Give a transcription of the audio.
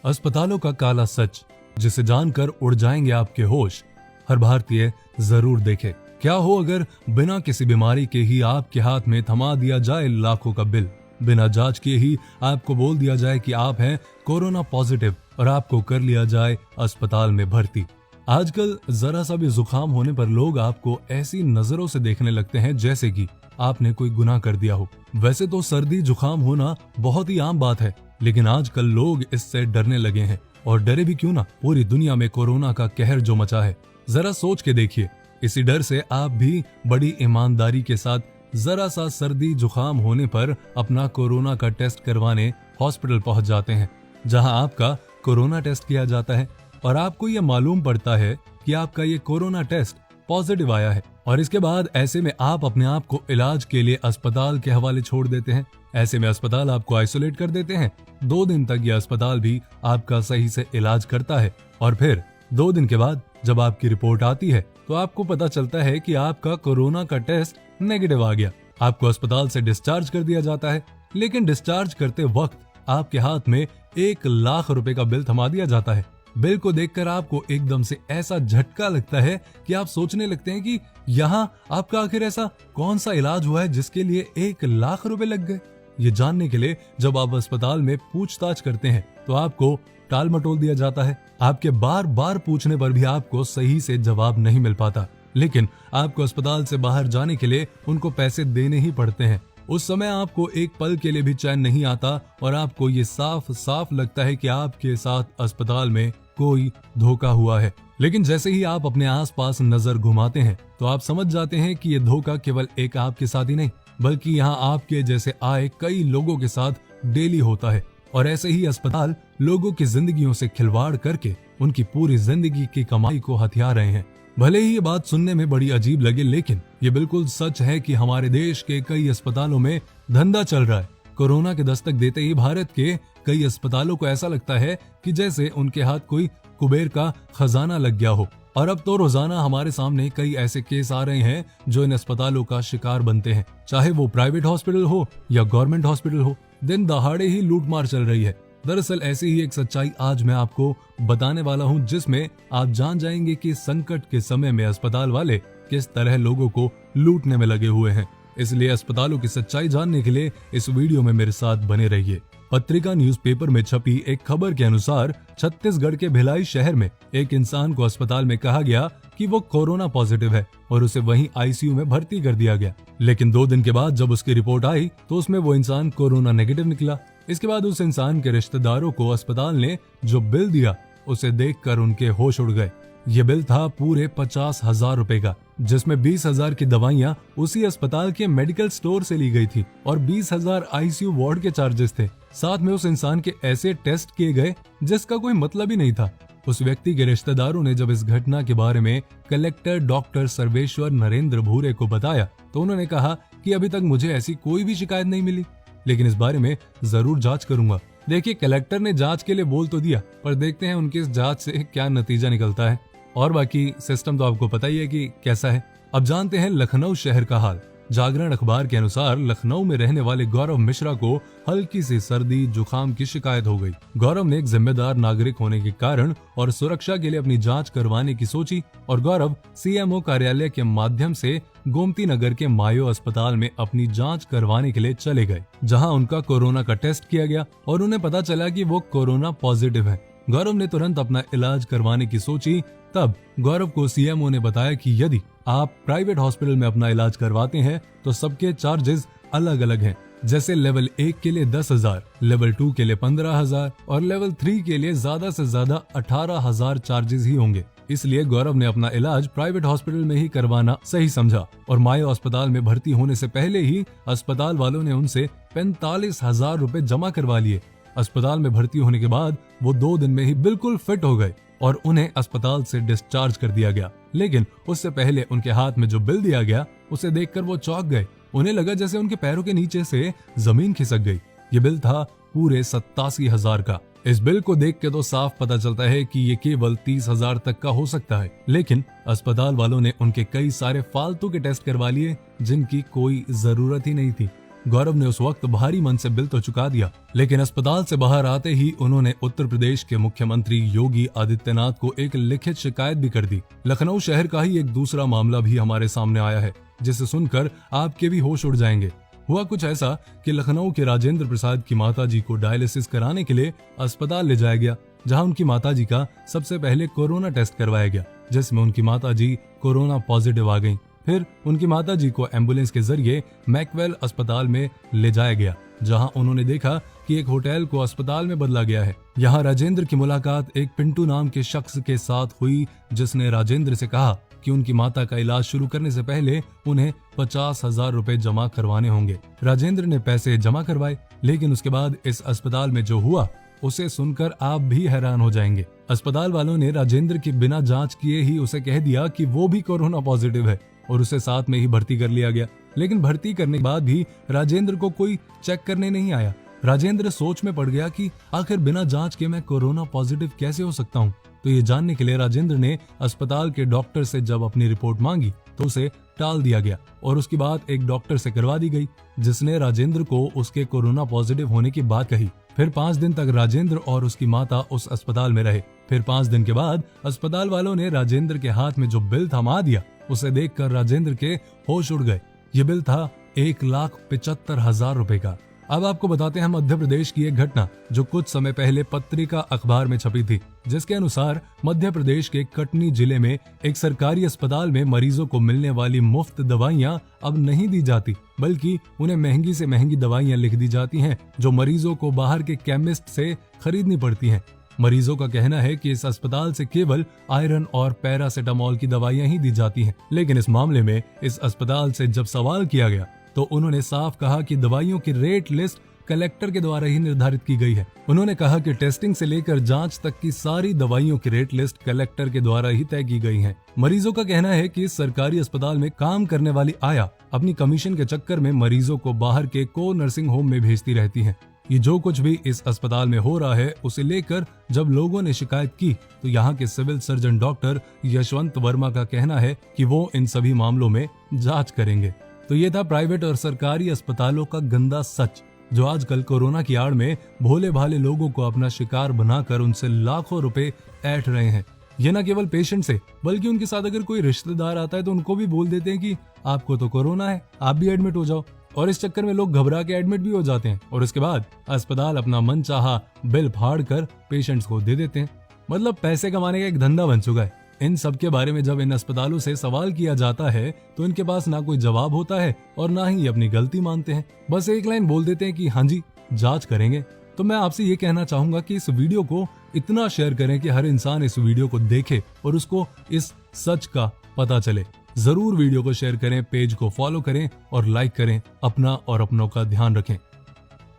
अस्पतालों का काला सच, जिसे जानकर उड़ जाएंगे आपके होश। हर भारतीय जरूर देखे। क्या हो अगर बिना किसी बीमारी के ही आपके हाथ में थमा दिया जाए लाखों का बिल, बिना जांच के ही आपको बोल दिया जाए कि आप हैं कोरोना पॉजिटिव और आपको कर लिया जाए अस्पताल में भर्ती। आजकल जरा सा भी जुकाम होने पर लोग आपको ऐसी नजरों से देखने लगते हैं जैसे कि आपने कोई गुनाह कर दिया हो। वैसे तो सर्दी जुकाम होना बहुत ही आम बात है, लेकिन आजकल लोग इससे डरने लगे हैं। और डरे भी क्यों ना, पूरी दुनिया में कोरोना का कहर जो मचा है, जरा सोच के देखिए। इसी डर से आप भी बड़ी ईमानदारी के साथ जरा सा सर्दी जुकाम होने पर अपना कोरोना का टेस्ट करवाने हॉस्पिटल पहुंच जाते हैं, जहां आपका कोरोना टेस्ट किया जाता है और आपको यह मालूम पड़ता है कि आपका ये कोरोना टेस्ट पॉजिटिव आया है। और इसके बाद ऐसे में आप अपने आप को इलाज के लिए अस्पताल के हवाले छोड़ देते हैं। ऐसे में अस्पताल आपको आइसोलेट कर देते हैं। 2 दिन तक यह अस्पताल भी आपका सही से इलाज करता है और फिर 2 दिन के बाद जब आपकी रिपोर्ट आती है तो आपको पता चलता है कि आपका कोरोना का टेस्ट नेगेटिव आ गया। आपको अस्पताल से डिस्चार्ज कर दिया जाता है, लेकिन डिस्चार्ज करते वक्त आपके हाथ में 1 लाख रुपए का बिल थमा दिया जाता है। बिल को देखकर आपको एकदम से ऐसा झटका लगता है कि आप सोचने लगते हैं कि यहाँ आपका आखिर ऐसा कौन सा इलाज हुआ है जिसके लिए 1 लाख रुपए लग गए। ये जानने के लिए जब आप अस्पताल में पूछताछ करते हैं तो आपको टाल मटोल दिया जाता है। आपके बार बार पूछने पर भी आपको सही से जवाब नहीं मिल पाता, लेकिन आपको अस्पताल से बाहर जाने के लिए उनको पैसे देने ही पड़ते हैं। उस समय आपको एक पल के लिए भी चैन नहीं आता और आपको ये साफ साफ लगता है कि आपके साथ अस्पताल में कोई धोखा हुआ है। लेकिन जैसे ही आप अपने आसपास नजर घुमाते हैं तो आप समझ जाते हैं कि ये धोखा केवल एक आपके साथ ही नहीं, बल्कि यहाँ आपके जैसे आए कई लोगों के साथ डेली होता है। और ऐसे ही अस्पताल लोगों की जिंदगियों से खिलवाड़ करके उनकी पूरी जिंदगी की कमाई को हथिया रहे हैं। भले ही ये बात सुनने में बड़ी अजीब लगे, लेकिन ये बिल्कुल सच है कि हमारे देश के कई अस्पतालों में धंधा चल रहा है। कोरोना के दस्तक देते ही भारत के कई अस्पतालों को ऐसा लगता है कि जैसे उनके हाथ कोई कुबेर का खजाना लग गया हो। और अब तो रोजाना हमारे सामने कई ऐसे केस आ रहे हैं जो इन अस्पतालों का शिकार बनते हैं, चाहे वो प्राइवेट हॉस्पिटल हो या गवर्नमेंट हॉस्पिटल हो। दिन दहाड़े ही लूटमार चल रही है। दरअसल ऐसी ही एक सच्चाई आज मैं आपको बताने वाला हूं, जिसमें आप जान जाएंगे कि संकट के समय में अस्पताल वाले किस तरह लोगों को लूटने में लगे हुए हैं। इसलिए अस्पतालों की सच्चाई जानने के लिए इस वीडियो में मेरे साथ बने रहिए। पत्रिका न्यूज़पेपर में छपी एक खबर के अनुसार छत्तीसगढ़ के भिलाई शहर में एक इंसान को अस्पताल में कहा गया कि वो कोरोना पॉजिटिव है और उसे वहीं आईसीयू में भर्ती कर दिया गया। लेकिन 2 दिन के बाद जब उसकी रिपोर्ट आई तो उसमें वो इंसान कोरोना नेगेटिव निकला। इसके बाद उस इंसान के रिश्तेदारों को अस्पताल ने जो बिल दिया उसे देखकर उनके होश उड़ गए। ये बिल था पूरे 50,000 रुपए का, जिसमें 20,000 की दवाइयां उसी अस्पताल के मेडिकल स्टोर से ली गई थी और 20,000 आईसीयू वार्ड के चार्जेस थे। साथ में उस इंसान के ऐसे टेस्ट किए गए जिसका कोई मतलब ही नहीं था। उस व्यक्ति के रिश्तेदारों ने जब इस घटना के बारे में कलेक्टर डॉक्टर सर्वेश्वर नरेंद्र भूरे को बताया तो उन्होंने कहा कि अभी तक मुझे ऐसी कोई भी शिकायत नहीं मिली, लेकिन इस बारे में जरूर जांच करूंगा। देखिए, कलेक्टर ने जांच के लिए बोल तो दिया, पर देखते हैं उनकी इस जांच से क्या नतीजा निकलता है। और बाकी सिस्टम तो आपको पता ही है कि कैसा है। अब जानते हैं लखनऊ शहर का हाल। जागरण अखबार के अनुसार लखनऊ में रहने वाले गौरव मिश्रा को हल्की सी सर्दी जुकाम की शिकायत हो गई। गौरव ने एक जिम्मेदार नागरिक होने के कारण और सुरक्षा के लिए अपनी जांच करवाने की सोची और गौरव सीएमओ कार्यालय के माध्यम से गोमती नगर के मायो अस्पताल में अपनी जांच करवाने के लिए चले गए, जहां उनका कोरोना का टेस्ट किया गया और उन्हें पता चला कि वो कोरोना पॉजिटिव है। गौरव ने तुरंत अपना इलाज करवाने की सोची। तब गौरव को सीएमओ ने बताया कि यदि आप प्राइवेट हॉस्पिटल में अपना इलाज करवाते हैं तो सबके चार्जेस अलग अलग हैं। जैसे लेवल 1 के लिए 10,000, लेवल 2 के लिए 15,000 और लेवल 3 के लिए ज्यादा से ज्यादा 18,000 चार्जेस ही होंगे। इसलिए गौरव ने अपना इलाज प्राइवेट हॉस्पिटल में ही करवाना सही समझा और मायो अस्पताल में भर्ती होने से पहले ही अस्पताल वालों ने उनसे 45,000 रुपए जमा करवा लिए। अस्पताल में भर्ती होने के बाद वो 2 दिन में ही बिल्कुल फिट हो गए और उन्हें अस्पताल से डिस्चार्ज कर दिया गया। लेकिन उससे पहले उनके हाथ में जो बिल दिया गया उसे देखकर वो चौंक गए। उन्हें लगा जैसे उनके पैरों के नीचे से जमीन खिसक गई। ये बिल था पूरे 87,000 का। इस बिल को देख के तो साफ पता चलता है कि ये केवल 30,000 तक का हो सकता है, लेकिन अस्पताल वालों ने उनके कई सारे फालतू के टेस्ट करवा लिए जिनकी कोई जरूरत ही नहीं थी। गौरव ने उस वक्त भारी मन से बिल तो चुका दिया, लेकिन अस्पताल से बाहर आते ही उन्होंने उत्तर प्रदेश के मुख्यमंत्री योगी आदित्यनाथ को एक लिखित शिकायत भी कर दी। लखनऊ शहर का ही एक दूसरा मामला भी हमारे सामने आया है, जिसे सुनकर आपके भी होश उड़ जाएंगे। हुआ कुछ ऐसा कि लखनऊ के राजेंद्र प्रसाद की माताजी को डायलिसिस कराने के लिए अस्पताल ले जाया गया, जहां उनकी माताजी का सबसे पहले कोरोना टेस्ट करवाया गया, जिसमें उनकी माताजी कोरोना पॉजिटिव आ गईं। फिर उनकी माताजी को एम्बुलेंस के जरिए मैकवेल अस्पताल में ले जाया गया, जहां उन्होंने देखा कि एक होटल को अस्पताल में बदला गया है। यहां राजेंद्र की मुलाकात एक पिंटू नाम के शख्स के साथ हुई, जिसने राजेंद्र से कहा कि उनकी माता का इलाज शुरू करने से पहले उन्हें 50,000 रुपए जमा करवाने होंगे। राजेंद्र ने पैसे जमा करवाए, लेकिन उसके बाद इस अस्पताल में जो हुआ उसे सुनकर आप भी हैरान हो जाएंगे। अस्पताल वालों ने राजेंद्र की बिना जांच किए ही उसे कह दिया कि वो भी कोरोना पॉजिटिव है और उसे साथ में ही भर्ती कर लिया गया। लेकिन भर्ती करने के बाद भी राजेंद्र को कोई चेक करने नहीं आया। राजेंद्र सोच में पड़ गया कि आखिर बिना जांच के मैं कोरोना पॉजिटिव कैसे हो सकता हूँ। तो ये जानने के लिए राजेंद्र ने अस्पताल के डॉक्टर से जब अपनी रिपोर्ट मांगी तो उसे टाल दिया गया और उसकी बात एक डॉक्टर से करवा दी गई, जिसने राजेंद्र को उसके कोरोना पॉजिटिव होने की बात कही। फिर 5 दिन तक राजेंद्र और उसकी माता उस अस्पताल में रहे। फिर 5 दिन के बाद अस्पताल वालों ने राजेंद्र के हाथ में जो बिल थमा दिया, उसे देखकर राजेंद्र के होश उड़ गए। ये बिल था 1,75,000 रुपए का। अब आपको बताते हैं मध्य प्रदेश की एक घटना जो कुछ समय पहले पत्रिका अखबार में छपी थी, जिसके अनुसार मध्य प्रदेश के कटनी जिले में एक सरकारी अस्पताल में मरीजों को मिलने वाली मुफ्त दवाइयां अब नहीं दी जाती, बल्कि उन्हें महंगी से महंगी दवाइयां लिख दी जाती हैं, जो मरीजों को बाहर के केमिस्ट से खरीदनी पड़ती हैं। मरीजों का कहना है कि इस अस्पताल से केवल आयरन और पैरासिटामोल की दवाइयां ही दी जाती हैं। लेकिन इस मामले में इस अस्पताल से जब सवाल किया गया तो उन्होंने साफ कहा कि दवाइयों की रेट लिस्ट कलेक्टर के द्वारा ही निर्धारित की गई है। उन्होंने कहा कि टेस्टिंग से लेकर जांच तक की सारी दवाइयों की रेट लिस्ट कलेक्टर के द्वारा ही तय की गई है। मरीजों का कहना है कि इस सरकारी अस्पताल में काम करने वाली आया अपनी कमीशन के चक्कर में मरीजों को बाहर के को नर्सिंग होम में भेजती रहती है। ये जो कुछ भी इस अस्पताल में हो रहा है, उसे लेकर जब लोगों ने शिकायत की तो यहाँ के civil surgeon doctor Yashwant Verma का कहना है कि वो इन सभी मामलों में जांच करेंगे। तो ये था प्राइवेट और सरकारी अस्पतालों का गंदा सच, जो आजकल कोरोना की आड़ में भोले भाले लोगों को अपना शिकार बनाकर उनसे लाखों रुपए ऐंठ रहे हैं। ये न केवल पेशेंट से, बल्कि उनके साथ अगर कोई रिश्तेदार आता है तो उनको भी बोल देते हैं कि आपको तो कोरोना है, आप भी एडमिट हो जाओ। और इस चक्कर में लोग घबरा के एडमिट भी हो जाते हैं और इसके बाद अस्पताल अपना मनचाहा बिल फाड़ कर पेशेंट्स को दे देते हैं। मतलब पैसे कमाने का एक धंधा बन चुका है। इन सब के बारे में जब इन अस्पतालों से सवाल किया जाता है तो इनके पास ना कोई जवाब होता है और ना ही अपनी गलती मानते हैं। बस एक लाइन बोल देते हैं कि हाँ जी, जांच करेंगे। तो मैं आपसे ये कहना चाहूंगा कि इस वीडियो को इतना शेयर करें कि हर इंसान इस वीडियो को देखे और उसको इस सच का पता चले। जरूर वीडियो को शेयर करें, पेज को फॉलो करें और लाइक करें। अपना और अपनों का ध्यान रखें।